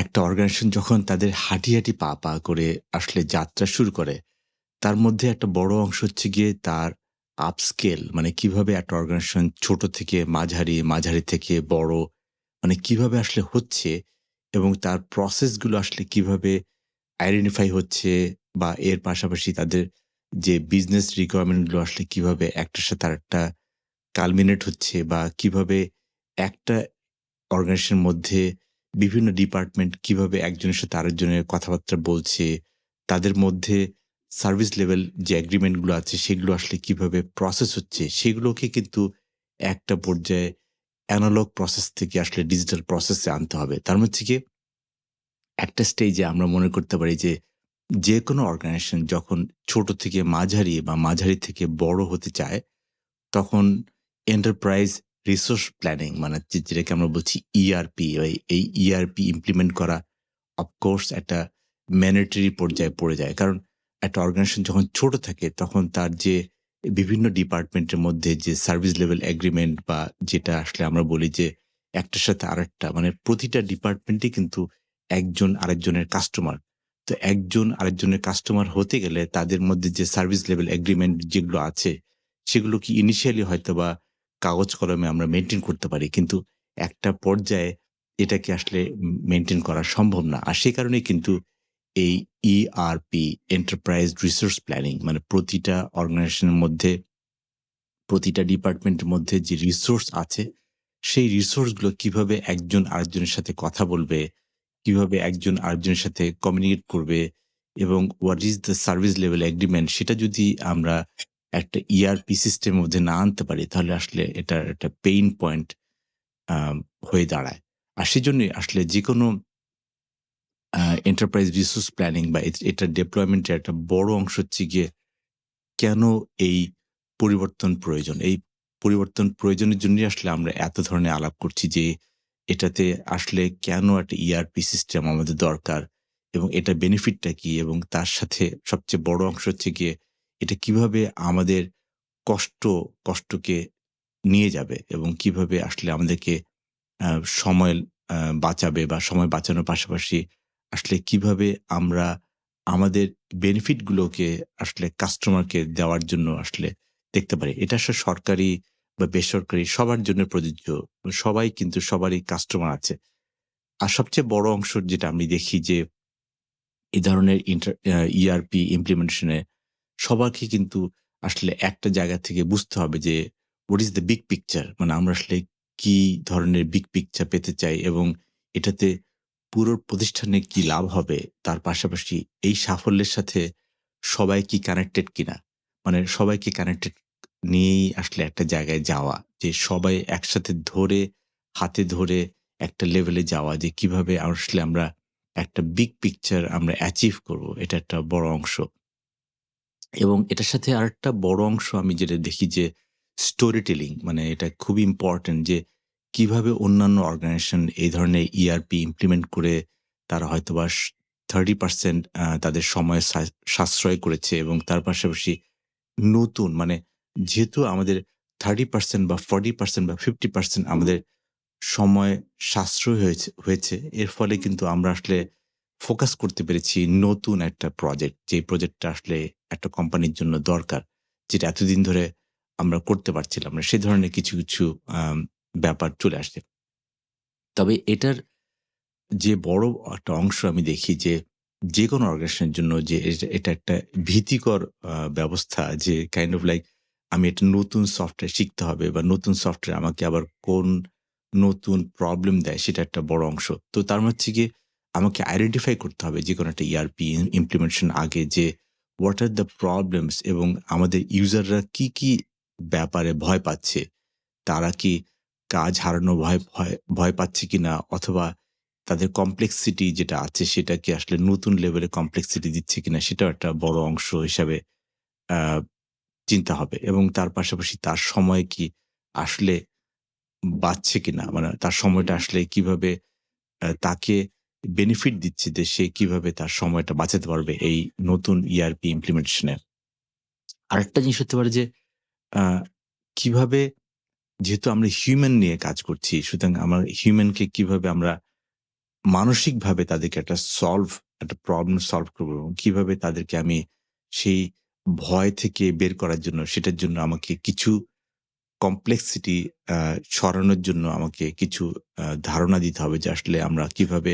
একটা অর্গানাইজেশন যখন তাদের হাঁটি পা করে আসলে যাত্রা শুরু করে, তার মধ্যে একটা বড় অংশ হচ্ছে গিয়ে তার আপস্কেল মানে কিভাবে একটা অর্গানাইজেশন ছোট থেকে মাঝারি, মাঝারি থেকে বড় মানে কিভাবে আসলে হচ্ছে এবং তার প্রসেসগুলো আসলে কিভাবে আইডেন্টিফাই হচ্ছে বা এর পাশাপাশি তাদের যে বিজনেস রিকোয়ারমেন্ট গুলো আসলে কিভাবে একটার সাথে আরেকটা কালমিনেট হচ্ছে বা কিভাবে একটা অর্গানাইজেশনের মধ্যে বিভিন্ন ডিপার্টমেন্ট কিভাবে একজনের সাথে আরেকজনের কথাবার্তা বলছে, তাদের মধ্যে সার্ভিস লেভেল যে এগ্রিমেন্ট গুলো আছে সেগুলো আসলে কিভাবে প্রসেস হচ্ছে, সেগুলোকে কিন্তু একটা পর্যায়ে এনালগ প্রসেস থেকে আসলে ডিজিটাল প্রসেসে আনতে হবে। তার মানে হচ্ছে গিয়ে একটা স্টেজে আমরা মনে করতে পারি যে, যেকোনো অর্গানাইজেশন যখন ছোট থেকে মাঝারি বা মাঝারি থেকে বড় হতে চায় তখন এন্টারপ্রাইজ রিসোর্স প্ল্যানিং মানে যেটাকে আমরা বলছি ইআরপি, এই ইআরপি ইমপ্লিমেন্ট করা অফকোর্স একটা ম্যান্ডেটরি পর্যায়ে পড়ে যায়। কারণ একটা অর্গানাইজেশন যখন ছোট থাকে তখন তার যে বিভিন্ন ডিপার্টমেন্টের মধ্যে যে সার্ভিস লেভেল এগ্রিমেন্ট বা যেটা আসলে আমরা বলি যে একটার সাথে আরেকটা মানে প্রতিটা ডিপার্টমেন্টই কিন্তু একজন আরেকজনের কাস্টমার। তো একজন আরেকজনের কাস্টমার হতে গেলে তাদের মধ্যে যে সার্ভিস লেভেল এগ্রিমেন্ট যেগুলো আছে সেগুলো কি ইনিশিয়ালি হয়তোবা কাগজ কলমে আমরা মেইনটেইন করতে পারি। কিন্তু একটা পর্যায়ে এটাকে আসলে মেইনটেইন করা সম্ভব না। আর সে কারণেই কিন্তু এই ইআরপি এন্টারপ্রাইজ রিসোর্স প্ল্যানিং মানে প্রতিটা অর্গানাইজেশনের মধ্যে, প্রতিটা ডিপার্টমেন্টের মধ্যে যে রিসোর্স আছে, সেই রিসোর্স গুলো কিভাবে একজন আরেকজনের সাথে কথা বলবে, কিভাবে একজন আরেকজনের সাথে কমিউনিকেট করবে এবং what is the service level agreement সেটা যদি আমরা একটা ইআরপি সিস্টেমের মধ্যে না আনতে পারি তাহলে আসলে এটার একটা পেইন পয়েন্ট আম হয়ে দাঁড়ায়। আর সেজন্যই আসলে যেকোনো আ এন্টারপ্রাইজ রিসোর্স প্ল্যানিং বা এটার ডেপ্লয়মেন্ট এর একটা বড় অংশ হচ্ছে গিয়ে কেন এই পরিবর্তন প্রয়োজন? এই পরিবর্তন প্রয়োজনের জন্যই আসলে আমরা এত ধরনের আলাপ করছি যে, এটাতে আসলে কেন একটা ইআরপি সিস্টেম আমাদের দরকার এবং এটার বেনিফিটটা কি? এবং তার সাথে সবচেয়ে বড় অংশ হচ্ছে গিয়ে, এটা কিভাবে আমাদের কষ্ট কষ্টকে নিয়ে যাবে এবং কিভাবে আসলে আমাদেরকে আ সময় বাঁচাবে বা সময় বাঁচানোর পাশাপাশি আসলে কিভাবে আমরা আমাদের বেনিফিট গুলোকে আসলে কাস্টমারকে দেওয়ার জন্য আসলে দেখতে পারি। এটা আসলে সরকারি বা বেসরকারি সবার জন্য প্রযোজ্য। সবাই কিন্তু সবারই কাস্টমার আছে। আর সবচেয়ে বড় অংশ যেটা আমি দেখি যে এ ধরনের ইআরপি ইমপ্লিমেন্টেশন এ সবারকে কিন্তু আসলে একটা জায়গা থেকে বুঝতে হবে যে what is the big picture মানে আমরা আসলে কি ধরনের বিগ পিকচার পেতে চাই এবং এটাতে পুরো প্রতিষ্ঠানে কি লাভ হবে তার পাশাপাশি এই সাফল্যের সাথে সবাই কি কানেক্টেড কিনা মানে সবাইকে কানেক্টেড নিয়েই আসলে একটা জায়গায় যাওয়া যে সবাই একসাথে ধরে হাতে ধরে একটা লেভেলে যাওয়া যে কিভাবে আসলে আমরা একটা বিগ পিকচার আমরা অ্যাচিভ করব এটা একটা বড় অংশ এবং এটার সাথে আরেকটা বড় অংশ আমি যেটা দেখি যে স্টোরি টেলিং মানে এটা খুবই ইম্পোর্টেন্ট যে কিভাবে অন্যান্য অর্গানাইজেশন এই ধরনের ইআরপি ইমপ্লিমেন্ট করে তারা হয়তোবা 30% তাদের সময় সাশ্রয় করেছে এবং তার পাশাপাশি নতুন মানে যেহেতু আমাদের 30% বা 40% বা 50% আমাদের সময় সাশ্রয় হয়েছে। এর ফলে কিন্তু আমরা আসলে ফোকাস করতে পেরেছি নতুন একটা প্রজেক্ট। যে প্রজেক্টটা আসলে একটা কোম্পানির জন্য দরকার। যেটা এতদিন ধরে আমরা করতে পারছিলাম না। সে ধরনের কিছু আম ব্যাপার চলে আসে। তবে এটার যে বড় একটা অংশ আমি দেখি যে, যেকোনো অর্গানাইজেশনের জন্য যে এটা একটা ভীতিকর ব্যবস্থা যে কাইন্ড অফ লাইক আমি একটা নতুন সফটওয়্যার শিখতে হবে বা নতুন সফটওয়্যার আমাকে আবার কোন নতুন প্রবলেম দেয় সেটা একটা বড় অংশ। তো তার মানে হচ্ছে গিয়ে আমাকে আইডেন্টিফাই করতে হবে যেকোনো একটা ইআরপি ইমপ্লিমেন্টেশন আগে যে হোয়াট আর দ্য প্রবলেমস এবং আমাদের ইউজাররা কি ব্যাপারে ভয় পাচ্ছে। তারা কি কাজ হারানোর ভয় পাচ্ছে কিনা? অথবা তাদের কমপ্লেক্সিটি যেটা আছে সেটা কি আসলে নতুন লেভেলে কমপ্লেক্সিটি দিচ্ছে কিনা? সেটাও একটা বড় অংশ হিসাবে আ চিন্তা হবে এবং তার পাশাপাশি তার সময় কি আসলে বাঁচছে কিনা? মানে তার সময়টা আসলে কিভাবে তাকে বেনিফিট দিচ্ছে যে সে কিভাবে তার সময়টা বাঁচাতে পারবে এই নতুন ইআরপি ইমপ্লিমেন্টেশন এ। আরেকটা জিনিস হতে পারে যে আ কিভাবে যেহেতু আমরা হিউম্যান নিয়ে কাজ করছি, সুতরাং আমার হিউম্যানকে কিভাবে আমরা মানসিকভাবে তাদেরকে একটা প্রবলেম সলভ করব এবং কিভাবে তাদেরকে আমি সেই ভয় থেকে বের করার জন্য সেটার জন্য আমাকে কিছু কমপ্লেক্সিটি আ সরানোর জন্য আমাকে কিছু ধারণা দিতে হবে যে আসলে আমরা কিভাবে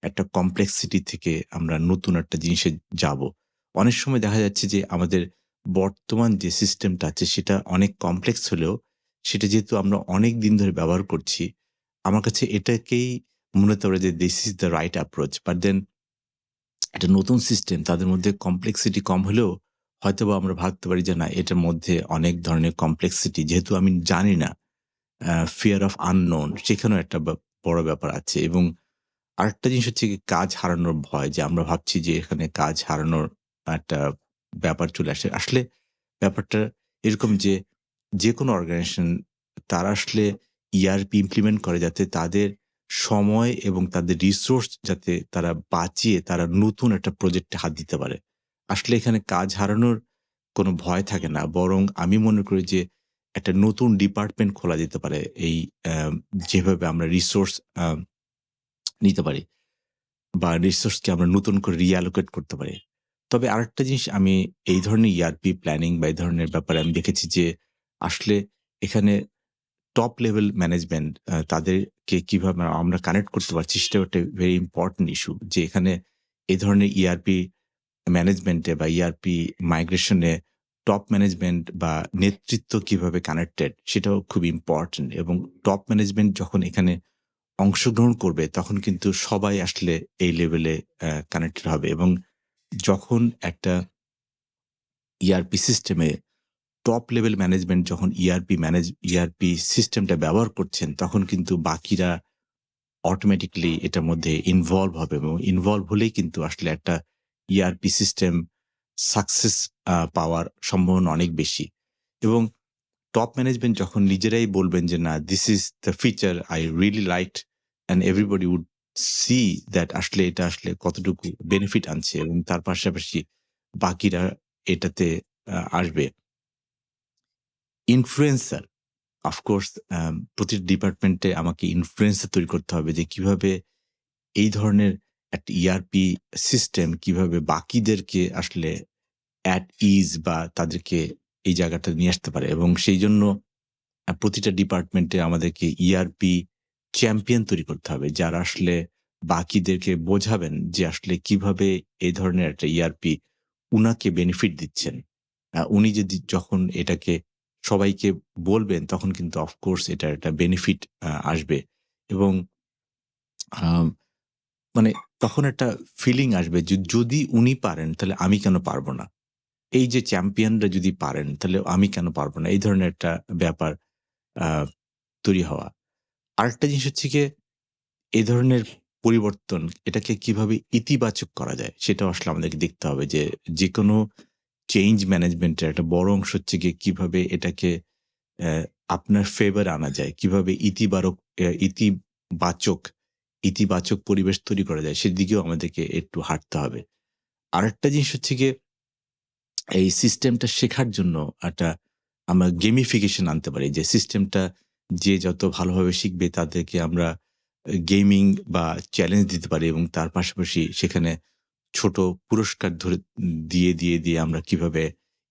একটা কমপ্লেক্সিটি থেকে আমরা নতুন একটা জিনিসে যাবো। অনেক সময় দেখা যাচ্ছে যে আমাদের বর্তমান যে সিস্টেমটা আছে সেটা অনেক কমপ্লেক্স হলেও সেটা যেহেতু আমরা অনেক দিন ধরে ব্যবহার করছি, আমার কাছে এটাকেই মনে হতে পারে যে this is the right approach. But then একটা নতুন সিস্টেম তাদের মধ্যে কমপ্লেক্সিটি কম হলেও হয়তোবা আমরা ভাবতে পারি যে না এটার মধ্যে অনেক ধরনের কমপ্লেক্সিটি যেহেতু আমি জানি না ফিয়ার অফ আননোন সেখানেও একটা বড় ব্যাপার আছে এবং আরেকটা জিনিস হচ্ছে গিয়ে কাজ হারানোর ভয় যে আমরা ভাবছি যে এখানে কাজ হারানোর একটা ব্যাপার চলে আসে। আসলে ব্যাপারটা এরকম যে, যেকোনো অর্গানাইজেশন তারা আসলে ERP ইমপ্লিমেন্ট করে যাতে তাদের সময় এবং তাদের রিসোর্স যাতে তারা বাঁচিয়ে তারা নতুন একটা প্রজেক্টে হাত দিতে পারে। আসলে এখানে কাজ হারানোর কোনো ভয় থাকে না। বরং আমি মনে করি যে একটা নতুন ডিপার্টমেন্ট খোলা যেতে পারে এই অ্যা যেভাবে আমরা রিসোর্স নিতে পারি বা রিসোর্সকে আমরা নতুন করে reallocate করতে পারি। তবে আরেকটা জিনিস আমি এই ধরনের ERP প্ল্যানিং বা এই ধরনের ব্যাপারে আমি দেখেছি যে আসলে এখানে টপ লেভেল ম্যানেজমেন্ট তাদেরকে কিভাবে আমরা কানেক্ট করতে পারছি সেটাও একটা ভেরি ইম্পোর্টেন্ট ইস্যু। যে এখানে এই ধরনের ERP ম্যানেজমেন্টে বা ERP মাইগ্রেশন এ টপ ম্যানেজমেন্ট বা নেতৃত্ব কিভাবে কানেক্টেড সেটাও খুব ইম্পোর্টেন্ট এবং টপ ম্যানেজমেন্ট যখন এখানে অংশগ্রহণ করবে তখন কিন্তু সবাই আসলে এই লেভেলে কানেক্টেড হবে এবং যখন একটা ERP সিস্টেমে টপ লেভেল ম্যানেজমেন্ট যখন ERP সিস্টেমটা ব্যবহার করছেন, তখন কিন্তু বাকিরা অটোমেটিক্যালি এটার মধ্যে ইনভলভ হবে এবং ইনভলভ হলেই কিন্তু আসলে একটা ERP সিস্টেম সাকসেস পাওয়ার সম্ভাবনা অনেক বেশি। এবং টপ ম্যানেজমেন্ট যখন নিজেরাই বলবেন যে, "না, this is the feature I really liked" and everybody would see that আসলে এটা আসলে কতটুকু বেনিফিট আনছে এবং তার পাশাপাশি বাকিরা এটাতে আসবে। ইনফ্লুয়েন্সার অফকোর্স প্রতিটি ডিপার্টমেন্টে আমাকে ইনফ্লুয়েন্সার তৈরি করতে হবে যে কিভাবে এই ধরনের একটা ERP সিস্টেম কিভাবে বাকিদেরকে আসলে এট ইজ বা তাদেরকে এই জায়গাটা নিয়ে আসতে পারে এবং সেইজন্য প্রতিটা ডিপার্টমেন্টে আমাদেরকে ERP চ্যাম্পিয়ন তৈরি করতে হবে। যারা আসলে বাকিদেরকে বোঝাবেন যে আসলে কিভাবে এই ধরনের একটা ERP উনাকে বেনিফিট দিচ্ছেন। উনি যদি যখন এটাকে সবাইকে বলবেন তখন কিন্তু অফকোর্স এটার একটা বেনিফিট আসবে এবং আম মানে তখন একটা ফিলিং আসবে যে যদি উনি পারেন তাহলে আমি কেন পারব না? এই যে চ্যাম্পিয়নরা যদি পারেন তাহলে আমি কেন পারব না? এই ধরনের একটা ব্যাপার আ তৈরি হওয়া। আরেকটা জিনিস হচ্ছে গিয়ে এ ধরনের পরিবর্তন এটাকে কিভাবে ইতিবাচক করা যায় সেটাও আসলে আমাদেরকে দেখতে হবে যে, যেকোনো চেঞ্জ ম্যানেজমেন্টের একটা বড় অংশ হচ্ছে গিয়ে কিভাবে এটাকে অ্যা আপনার ফেভার এ আনা যায়। কিভাবে ইতিবাচক ইতিবাচক পরিবেশ তৈরি করা যায় সেদিকেও আমাদেরকে একটু হাঁটতে হবে। আরেকটা জিনিস হচ্ছে গিয়ে এই সিস্টেমটা শেখার জন্য একটা আমরা গেমিফিকেশন আনতে পারি। যে সিস্টেমটা যে যত ভালোভাবে শিখবে তাদেরকে আমরা গেমিং বা চ্যালেঞ্জ দিতে পারি এবং তার পাশাপাশি সেখানে ছোট পুরস্কার দিয়ে আমরা কিভাবে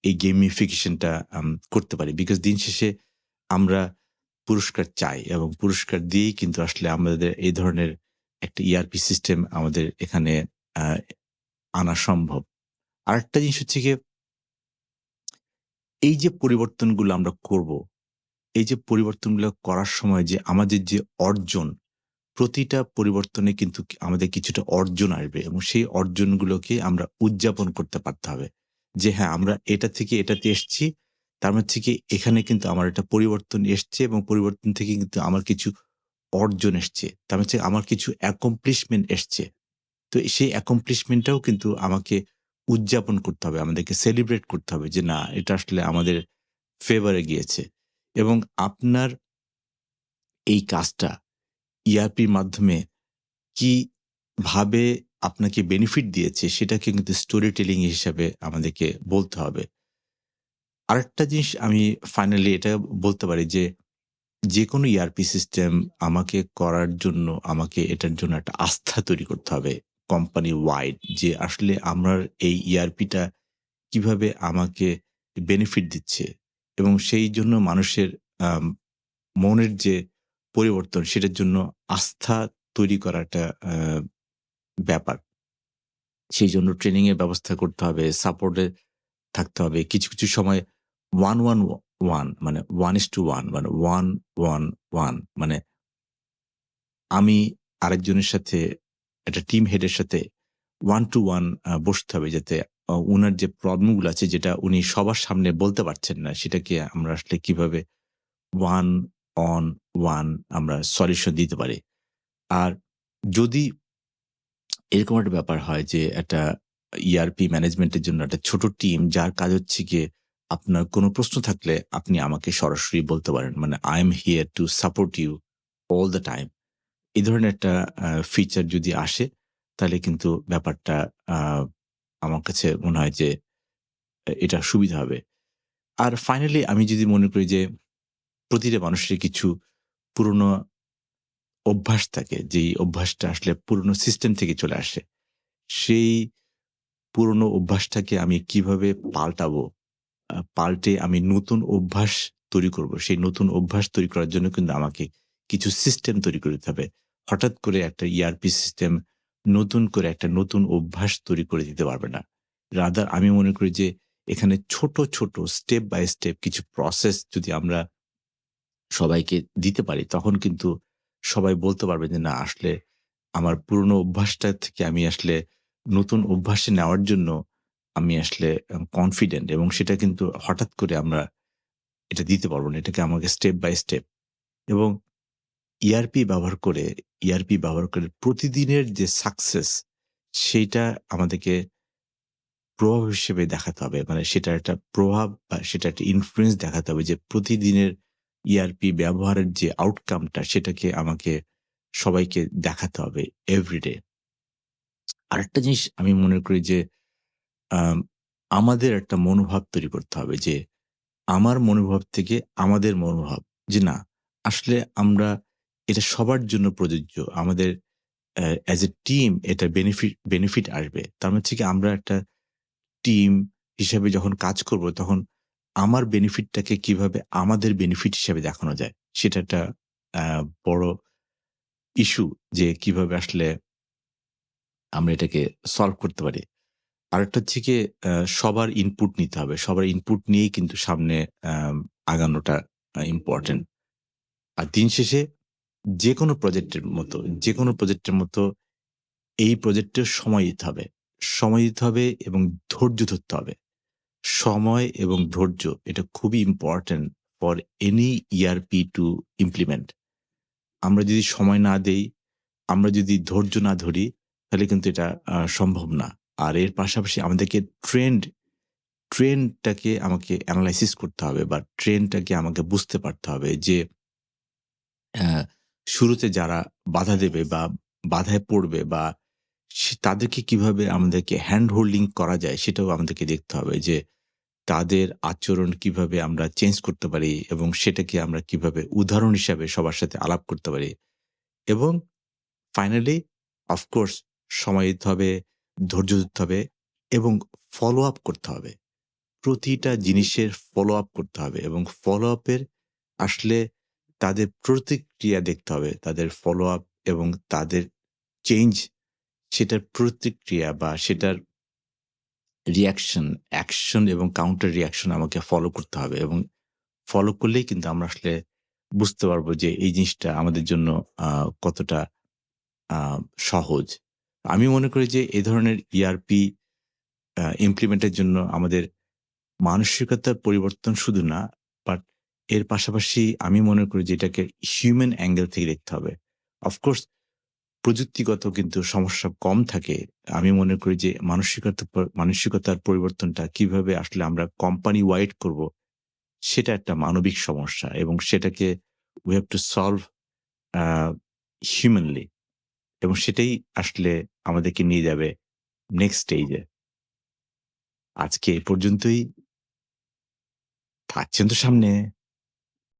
এই গেমিফিকেশনটা করতে পারি। বিকজ দিন শেষে আমরা পুরস্কার চাই এবং পুরস্কার দিয়েই কিন্তু আসলে আমাদের এই ধরনের একটা ERP সিস্টেম আমাদের এখানে আ আনা সম্ভব। আরেকটা জিনিস হচ্ছে গিয়ে এই যে পরিবর্তনগুলো আমরা করব, এই যে পরিবর্তনগুলো করার সময় যে আমাদের যে অর্জন, প্রতিটা পরিবর্তনে কিন্তু আমাদের কিছুটা অর্জন আসবে এবং সেই অর্জনগুলোকে আমরা উদযাপন করতে পারতে হবে। যে হ্যাঁ, আমরা এটা থেকে এটাতে এসছি। তার মানে হচ্ছে গিয়ে এখানে কিন্তু আমার একটা পরিবর্তন এসছে এবং পরিবর্তন থেকে কিন্তু আমার কিছু অর্জন এসছে। তার মানে হচ্ছে আমার কিছু accomplishment এসছে। তো সেই accomplishment টাও কিন্তু আমাকে উদযাপন করতে হবে। আমাদেরকে সেলিব্রেট করতে হবে যে না এটা আসলে আমাদের ফেভারে গিয়েছে। এবং আপনার এই কাজটা ERP-র মাধ্যমে কিভাবে আপনাকে বেনিফিট দিয়েছে সেটাকে কিন্তু স্টোরি টেলিং হিসাবে আমাদেরকে বলতে হবে। আরেকটা জিনিস আমি ফাইনালি এটা বলতে পারি যে যেকোনো ইআরপি সিস্টেম আমাকে করার জন্য আমাকে এটার জন্য একটা আস্থা তৈরি করতে হবে কোম্পানি ওয়াইড যে আসলে আমার এই ইআরপিটা কিভাবে আমাকে বেনিফিট দিচ্ছে এবং সেই জন্য মানুষের আম মনের যে পরিবর্তন সেটার জন্য আস্থা তৈরি করা একটা ব্যাপার। সেইজন্য ট্রেনিং এর ব্যবস্থা করতে হবে, সাপোর্ট এ থাকতে হবে। কিছু, কিছু সময় 1-1-1 মানে 1:1 মানে 1-1-1 মানে আমি আরেকজনের সাথে একটা টিম হেডের সাথে 1 to 1 বসতে হবে যাতে উনার যে প্রবলেম গুলো আছে যেটা উনি সবার সামনে বলতে পারছেন না সেটাকে আমরা আসলে কিভাবে 1 on 1 আমরা সলিউশন দিতে পারি। আর যদি এরকম একটা ব্যাপার হয় যে একটা ইআরপি ম্যানেজমেন্টের জন্য একটা ছোট টিম যার কাজ হচ্ছে গিয়ে আপনার কোনো প্রশ্ন থাকলে আপনি আমাকে সরাসরি বলতে পারেন। মানে I am here to support you all the time. এই ধরনের একটা ফিচার যদি আসে তাহলে কিন্তু ব্যাপারটা আ আমার কাছে মনে হয় যে এটা সুবিধা হবে। আর ফাইনালি আমি যদি মনে করি যে প্রতিটা মানুষের কিছু পুরনো অভ্যাস থাকে যেই অভ্যাসটা আসলে পুরনো সিস্টেম থেকে চলে আসে। সেই পুরনো অভ্যাসটাকে আমি কিভাবে পাল্টাবো? পাল্টে আমি নতুন অভ্যাস তৈরি করব। সেই নতুন অভ্যাস তৈরি করার জন্য কিন্তু আমাকে কিছু সিস্টেম তৈরি করে দিতে হবে। হঠাৎ করে একটা ইআরপি সিস্টেম নতুন করে একটা নতুন অভ্যাস তৈরি করে দিতে পারবে না। রাদার আমি মনে করি যে এখানে ছোট, ছোট স্টেপ বাই স্টেপ কিছু প্রসেস যদি আমরা সবাইকে দিতে পারি, তখন কিন্তু সবাই বলতে পারবে যে, "না আসলে আমার পুরনো অভ্যাসটা থেকে আমি আসলে নতুন অভ্যাসে নেওয়ার জন্য আমি আসলে কনফিডেন্ট" এবং সেটা কিন্তু হঠাৎ করে আমরা এটা দিতে পারব না। এটাকে আমাকে স্টেপ বাই স্টেপ এবং ইআরপি ব্যবহার করে ইআরপি ব্যবহার করে প্রতিদিনের যে সাকসেস সেইটা আমাদেরকে প্রভাব হিসেবে দেখাতে হবে। মানে সেটার একটা প্রভাব বা সেটার একটা ইনফ্লুয়েন্স দেখাতে হবে যে প্রতিদিনের ইআরপি ব্যবহারের যে আউটকামটা সেটাকে আমাকে সবাইকে দেখাতে হবে এভরিডে। আরেকটা জিনিস আমি মনে করি যে আম আমাদের একটা মনোভাব তৈরি করতে হবে যে আমার মনোভাব থেকে আমাদের মনোভাব যে না আসলে আমরা এটা সবার জন্য প্রযোজ্য। আমাদের অ্যাজ এ টিম এটা বেনিফিট আসবে। তার মানে হচ্ছে কি আমরা একটা টিম হিসেবে যখন কাজ করব তখন আমার বেনিফিটটাকে কিভাবে আমাদের বেনিফিট হিসেবে দেখানো যায় সেটা একটা আ বড় ইস্যু যে কিভাবে আসলে আমরা এটাকে সলভ করতে পারি। আরেকটা হচ্ছে গিয়ে সবার ইনপুট নিতে হবে। সবার ইনপুট নিয়েই কিন্তু সামনে আগানোটা ইম্পোর্টেন্ট। আর দিন শেষে যেকোনো প্রজেক্টের মতো এই প্রজেক্টের সময় দিতে হবে। সময় দিতে হবে এবং ধৈর্য ধরতে হবে। সময় এবং ধৈর্য এটা খুবই important for any ERP to implement. আমরা যদি সময় না দেই, আমরা যদি ধৈর্য না ধরি, তাহলে কিন্তু এটা সম্ভব না। আর এর পাশাপাশি আমাদেরকে ট্রেন্ডটাকে আমাকে এনালাইসিস করতে হবে বা ট্রেন্ডটাকে আমাকে বুঝতে পারতে হবে যে অ্যা শুরুতে যারা বাধা দেবে বা বাধায় পড়বে বা তাদেরকে কিভাবে আমাদেরকে হ্যান্ড হোল্ডিং করা যায় সেটাও আমাদেরকে দেখতে হবে যে তাদের আচরণ কিভাবে আমরা চেঞ্জ করতে পারি এবং সেটাকে আমরা কিভাবে উদাহরণ হিসাবে সবার সাথে আলাপ করতে পারি এবং ফাইনালি অফকোর্স সময় দিতে হবে, ধৈর্য ধরতে হবে এবং ফলো আপ করতে হবে। প্রতিটা জিনিসের ফলো আপ করতে হবে এবং ফলো আপ এর আসলে তাদের প্রতিক্রিয়া দেখতে হবে। তাদের ফলো আপ এবং তাদের চেঞ্জ সেটার প্রতিক্রিয়া বা সেটার রিঅ্যাকশন, অ্যাকশন এবং কাউন্টার রিঅ্যাকশন আমাকে ফলো করতে হবে এবং ফলো করলেই কিন্তু আমরা আসলে বুঝতে পারবো যে এই জিনিসটা আমাদের জন্য আ কতটা আ সহজ। আমি মনে করি যে এ ধরনের ইআরপি ইমপ্লিমেন্ট এর জন্য আমাদের মানসিকতার পরিবর্তন শুধু না, বাট এর পাশাপাশি আমি মনে করি যে এটাকে হিউম্যান অ্যাঙ্গেল থেকে দেখতে হবে। অফকোর্স প্রযুক্তিগত কিন্তু সমস্যা কম থাকে। আমি মনে করি যে মানসিকতার পরিবর্তনটা কিভাবে আসলে আমরা কোম্পানি ওয়াইড করব, সেটা একটা মানবিক সমস্যা এবং সেটাকে we have to solve a humanly এবং সেটাই আসলে আমাদেরকে নিয়ে যাবে নেক্সট স্টেজে। আজকে এ পর্যন্তই। থাকছেন তো সামনে।